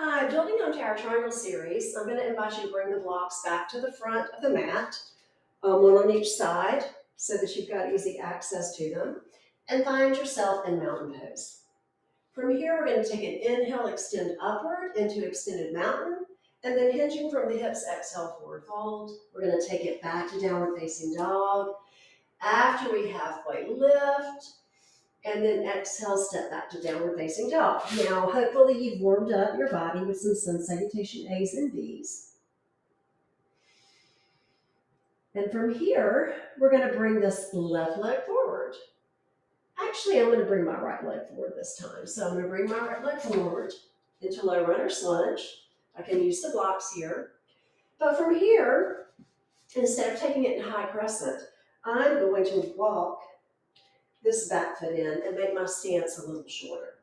Hi, building onto our triangle series, I'm going to invite you to bring the blocks back to the front of the mat, one on each side, so that you've got easy access to them, and find yourself in mountain pose. From here, we're going to take an inhale, extend upward into extended mountain, and then hinging from the hips, exhale, forward fold. We're going to take it back to downward facing dog. After we halfway lift, and then exhale, step back to downward facing dog. Now, hopefully you've warmed up your body with some sun salutation A's and B's. And from here, we're going to bring this left leg forward. Actually, I'm going to bring my right leg forward this time. So I'm going to bring my right leg forward into low runner's lunge. I can use the blocks here. But from here, instead of taking it in high crescent, I'm going to walk this back foot in and make my stance a little shorter.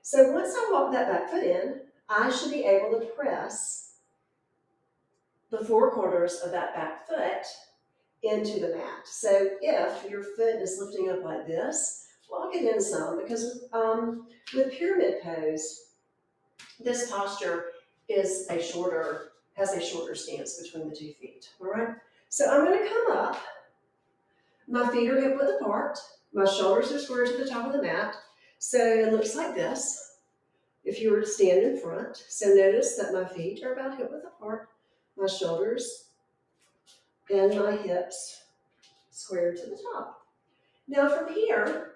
So once I walk that back foot in, I should be able to press the four corners of that back foot into the mat. So if your foot is lifting up like this, walk it in some, because with pyramid pose, this posture has a shorter stance between the 2 feet. All right. So I'm going to come up. My feet are hip width apart. My shoulders are square to the top of the mat. So it looks like this if you were to stand in front. So notice that my feet are about hip width apart, my shoulders and my hips square to the top. Now from here,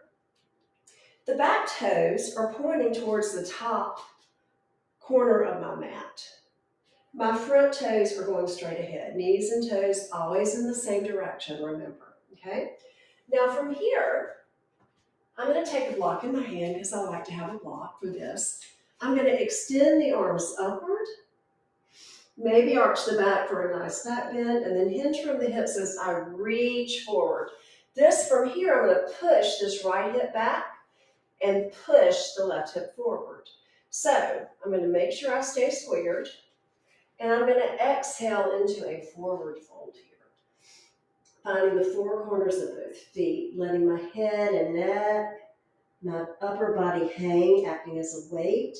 the back toes are pointing towards the top corner of my mat. My front toes are going straight ahead. Knees and toes always in the same direction, remember, okay? Now from here, I'm going to take a block in my hand because I like to have a block for this. I'm going to extend the arms upward, maybe arch the back for a nice back bend, and then hinge from the hips as I reach forward. From here, I'm going to push this right hip back and push the left hip forward. So I'm going to make sure I stay squared, and I'm going to exhale into a forward fold here. Finding the four corners of both feet, letting my head and neck, my upper body hang, acting as a weight,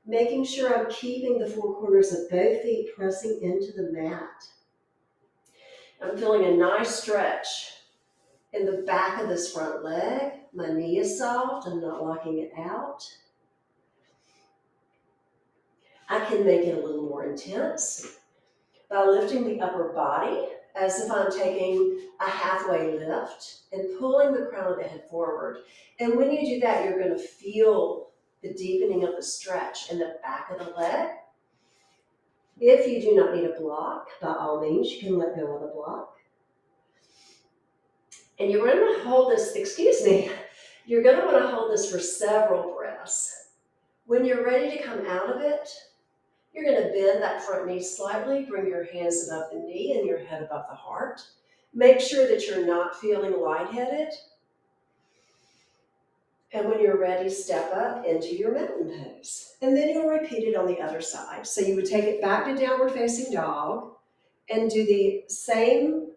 making sure I'm keeping the four corners of both feet pressing into the mat. I'm feeling a nice stretch in the back of this front leg. My knee is soft, I'm not locking it out. I can make it a little more intense by lifting the upper body as if I'm taking a halfway lift and pulling the crown of the head forward. And when you do that, you're going to feel the deepening of the stretch in the back of the leg. If you do not need a block, by all means, you can let go of the block. And you're going to hold this, you're going to want to hold this for several breaths. When you're ready to come out of it, you're going to bend that front knee slightly, bring your hands above the knee and your head above the heart. Make sure that you're not feeling lightheaded. And when you're ready, step up into your mountain pose. And then you'll repeat it on the other side. So you would take it back to downward facing dog and do the same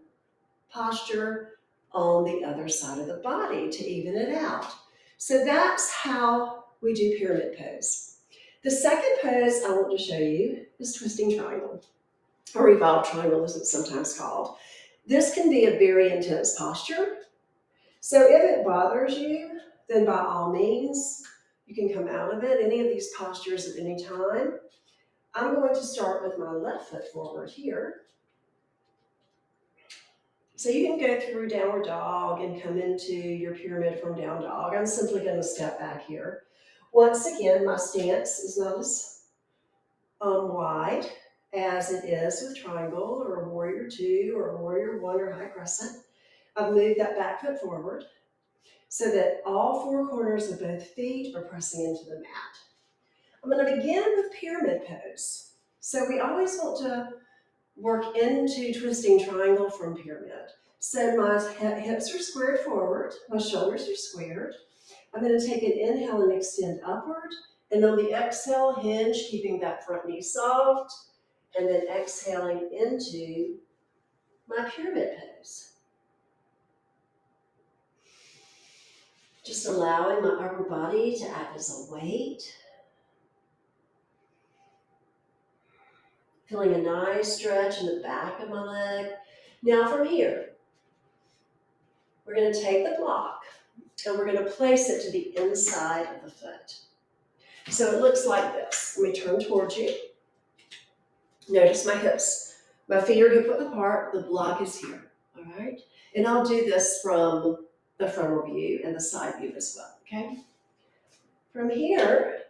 posture on the other side of the body to even it out. So that's how we do pyramid pose. The second pose I want to show you is twisting triangle, or revolved triangle as it's sometimes called. This can be a very intense posture. So if it bothers you, then by all means, you can come out of it, any of these postures at any time. I'm going to start with my left foot forward here. So you can go through downward dog and come into your pyramid from down dog. I'm simply going to step back here. Once again, my stance is not as wide as it is with triangle or a warrior two or a warrior one or high crescent. I've moved that back foot forward so that all four corners of both feet are pressing into the mat. I'm going to begin with pyramid pose. So we always want to work into twisting triangle from pyramid. So my hips are squared forward, my shoulders are squared. I'm going to take an inhale and extend upward, and on the exhale, hinge, keeping that front knee soft, and then exhaling into my pyramid pose. Just allowing my upper body to act as a weight. Feeling a nice stretch in the back of my leg. Now from here, we're going to take the block and we're going to place it to the inside of the foot. So it looks like this. Let me turn towards you. Notice my hips. My feet are hip width apart. The block is here. All right. And I'll do this from the frontal view and the side view as well. Okay. From here,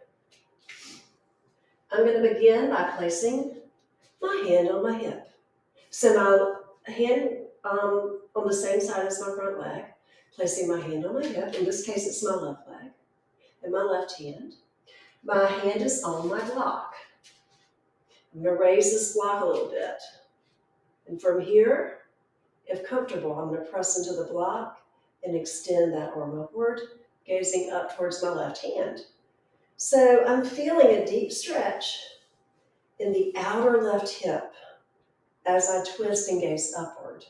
I'm going to begin by placing my hand on my hip. So my hand on the same side as my front leg, placing my hand on my hip. In this case, it's my left leg and my left hand. My hand is on my block. I'm going to raise this block a little bit. And from here, if comfortable, I'm going to press into the block and extend that arm upward, gazing up towards my left hand. So I'm feeling a deep stretch in the outer left hip as I twist and gaze upward.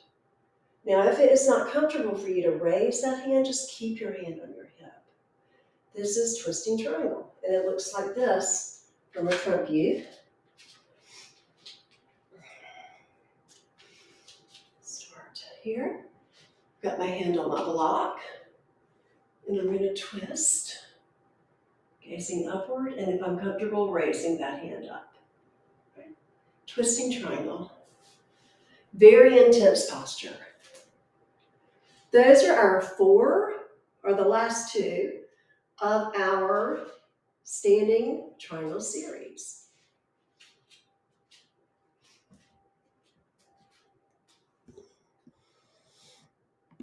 Now, if it is not comfortable for you to raise that hand, just keep your hand on your hip. This is twisting triangle, and it looks like this from a front view. Start here. Got my hand on my block, and I'm going to twist, gazing upward, and if I'm comfortable, raising that hand up. Right. Twisting triangle. Very intense posture. Those are our four, or the last two, of our standing triangle series.